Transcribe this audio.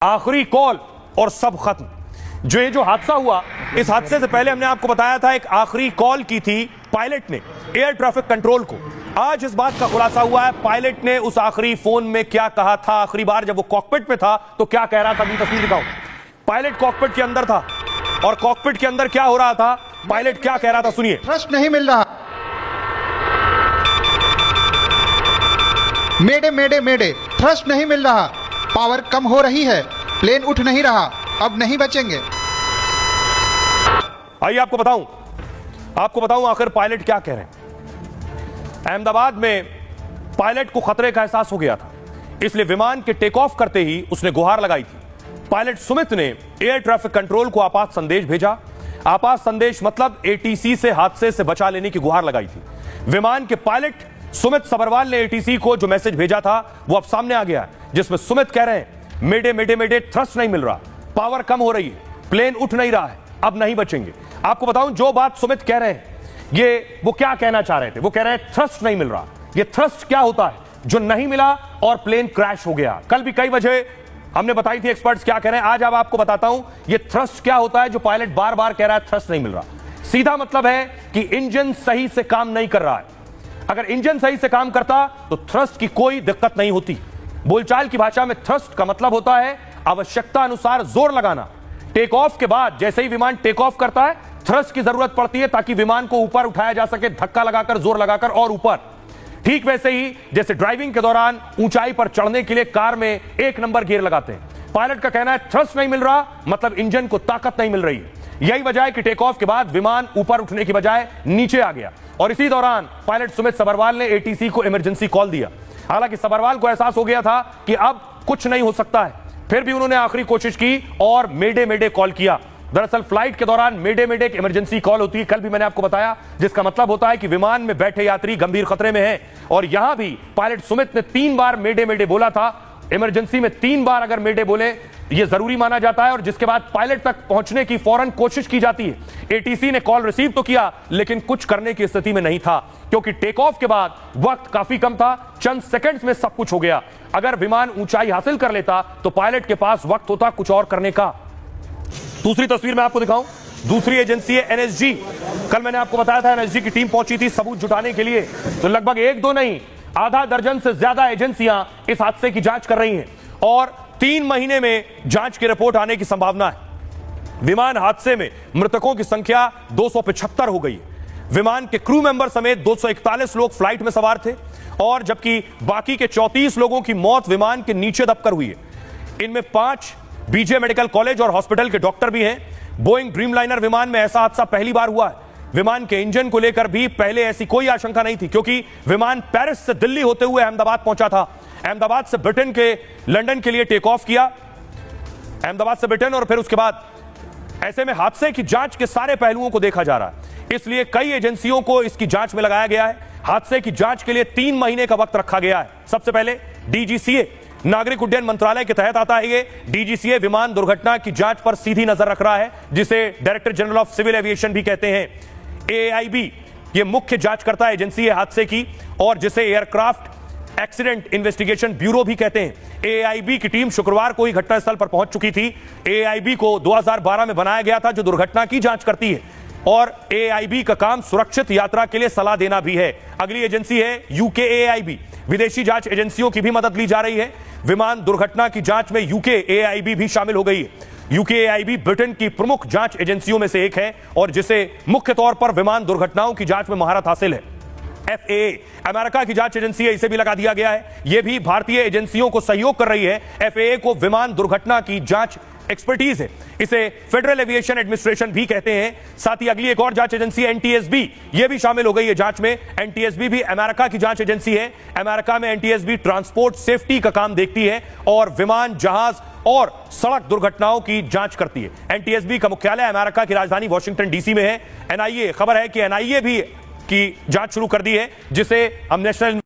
आखिरी कॉल और सब खत्म। ये जो हादसा हुआ, इस हादसे से पहले हमने आपको बताया था एक आखिरी कॉल की थी पायलट ने एयर ट्रैफिक कंट्रोल को। आज इस बात का खुलासा हुआ है पायलट ने उस आखिरी फोन में क्या कहा था। आखिरी बार जब वो कॉकपिट में था तो क्या कह रहा था, अभी तस्वीर दिखाओ। पायलट कॉकपिट के अंदर था और कॉकपिट के अंदर क्या हो रहा था, पायलट क्या कह रहा था, सुनिए। थ्रस्ट नहीं मिल रहा, मेडे मेडे मेडे, थ्रस्ट नहीं मिल रहा, पावर कम हो रही है, प्लेन उठ नहीं रहा, अब नहीं बचेंगे। आइए आपको बताऊं आखिर पायलट क्या कह रहे हैं। अहमदाबाद में पायलट को खतरे का एहसास हो गया था, इसलिए विमान के टेक ऑफ करते ही उसने गुहार लगाई थी। पायलट सुमित ने एयर ट्रैफिक कंट्रोल को आपात संदेश भेजा। आपात संदेश मतलब एटीसी से हादसे से बचा लेने की गुहार लगाई थी। विमान के पायलट सुमित सबरवाल ने एटीसी को जो मैसेज भेजा था वो अब सामने आ गया है, जिसमें सुमित कह रहे हैं मेडे मेडे मेडे, थ्रस्ट नहीं मिल रहा, पावर कम हो रही है, प्लेन उठ नहीं रहा है, अब नहीं बचेंगे। आपको बताऊं जो बात सुमित कह रहे हैं ये वो क्या कहना चाह रहे थे। वो कह रहे हैं थ्रस्ट नहीं मिल रहा। ये थ्रस्ट क्या होता है जो नहीं मिला और प्लेन क्रैश हो गया। कल भी कई वजह हमने बताई थी, एक्सपर्ट्स क्या कह रहे हैं। आज अब आपको बताता हूं ये थ्रस्ट क्या होता है जो पायलट बार बार कह रहा है थ्रस्ट नहीं मिल रहा। सीधा मतलब है कि इंजन सही से काम नहीं कर रहा है। अगर इंजन सही से काम करता तो थ्रस्ट की कोई दिक्कत नहीं होती। बोलचाल की भाषा में थ्रस्ट का मतलब होता है आवश्यकता अनुसार जोर लगाना। टेक ऑफ के बाद जैसे ही विमान टेक ऑफ करता है थ्रस्ट की जरूरत पड़ती है ताकि विमान को ऊपर उठाया जा सके, धक्का लगाकर, जोर लगाकर और ऊपर। ठीक वैसे ही जैसे ड्राइविंग के दौरान ऊंचाई पर चढ़ने के लिए कार में 1 नंबर गियर लगाते हैं। पायलट का कहना है थ्रस्ट नहीं मिल रहा मतलब इंजन को ताकत नहीं मिल रही है। यही वजह है कि टेक ऑफ के बाद विमान ऊपर उठने की बजाय नीचे आ गया और इसी दौरान पायलट सुमित सबरवाल ने एटीसी को इमरजेंसी कॉल दिया। हालांकि सबरवाल को एहसास हो गया था कि अब कुछ नहीं हो सकता है, फिर भी उन्होंने आखिरी कोशिश की और मेडे मेडे कॉल किया। दरअसल फ्लाइट के दौरान मेडे मेडे एक इमरजेंसी कॉल होती है, कल भी मैंने आपको बताया, जिसका मतलब होता है कि विमान में बैठे यात्री गंभीर खतरे में हैं। और यहां भी पायलट सुमित ने 3 बार मेडे मेडे बोला था। इमरजेंसी में 3 बार अगर मेडे बोले यह जरूरी माना जाता है और जिसके बाद पायलट तक पहुंचने की फौरन कोशिश की जाती है। एटीसी ने कॉल रिसीव तो किया लेकिन कुछ करने की स्थिति में नहीं था, क्योंकि टेक ऑफ के बाद वक्त काफी कम था, चंद सेकंड्स में सब कुछ हो गया। अगर विमान ऊंचाई हासिल कर लेता तो पायलट के पास वक्त होता कुछ और करने का। दूसरी तस्वीर मैं आपको दिखाऊं, दूसरी एजेंसी है एनएसजी। कल मैंने आपको बताया था एनएसजी की टीम पहुंची थी सबूत जुटाने के लिए, तो लगभग 1-2 नहीं, आधा दर्जन से ज्यादा एजेंसियां इस हादसे की जांच कर रही हैं और 3 महीने में जांच की रिपोर्ट आने की संभावना है। विमान हादसे में मृतकों की संख्या 275 हो गई। विमान के क्रू मेंबर समेत 241 लोग फ्लाइट में सवार थे और जबकि बाकी के 34 लोगों की मौत विमान के नीचे दबकर हुई है। इनमें 5 बीजे मेडिकल कॉलेज और हॉस्पिटल के डॉक्टर भी हैं। बोइंग ड्रीमलाइनर विमान में ऐसा हादसा पहली बार हुआ है। विमान के इंजन को लेकर भी पहले ऐसी कोई आशंका नहीं थी, क्योंकि विमान पेरिस से दिल्ली होते हुए अहमदाबाद पहुंचा था। अहमदाबाद से ब्रिटेन के लंदन के लिए टेक ऑफ किया, अहमदाबाद से ब्रिटेन, और फिर उसके बाद ऐसे में हादसे की जांच के सारे पहलुओं को देखा जा रहा है। इसलिए कई एजेंसियों को इसकी जांच में लगाया गया है। हादसे की जांच के लिए 3 महीने का वक्त रखा गया है। सबसे पहले डीजीसीए, नागरिक उड्डयन मंत्रालय के तहत आता है ये। डीजीसीए विमान दुर्घटना की जांच पर सीधी नजर रख रहा है, जिसे director general of civil aviation भी कहते हैं। एआईबी ये मुख्य जांचकर्ता एजेंसी है हादसे की, और जिसे एयरक्राफ्ट एक्सीडेंट इन्वेस्टिगेशन ब्यूरो भी कहते हैं। एआईबी की टीम शुक्रवार को ही घटनास्थल पर पहुंच चुकी थी। एआईबी को 2012 में बनाया गया था जो दुर्घटना की जांच करती है, और एआईबी का काम सुरक्षित यात्रा के लिए सलाह देना भी है। अगली एजेंसी है यूके एआईबी। विदेशी जांच एजेंसियों की भी मदद ली जा रही है। विमान दुर्घटना की जांच में यूके एआईबी भी शामिल हो गई है। यूके एआईबी ब्रिटेन की प्रमुख जांच एजेंसियों में से एक है और जिसे मुख्य तौर पर विमान दुर्घटनाओं की जांच में महारत हासिल है। एफएए अमेरिका की जांच एजेंसी है, इसे भी लगा दिया गया है। यह भी भारतीय एजेंसियों को सहयोग कर रही है। एफएए को विमान दुर्घटना की जांच एक्सपर्टीज है, इसे फेडरल एविएशन एडमिनिस्ट्रेशन भी कहते हैं। साथ ही अगली एक और जांच एजेंसी एनटीएसबी, यह भी शामिल हो गई है जांच में। एनटीएसबी भी अमेरिका की जांच एजेंसी है। अमेरिका में एनटीएसबी ट्रांसपोर्ट सेफ्टी का काम देखती है और विमान, जहाज और सड़क दुर्घटनाओं की जांच करती है। एनटीएसबी का मुख्यालय अमेरिका की राजधानी वॉशिंगटन डीसी में है। एनआईए, खबर है कि एनआईए भी की जांच शुरू कर दी है, जिसे हम नेशनल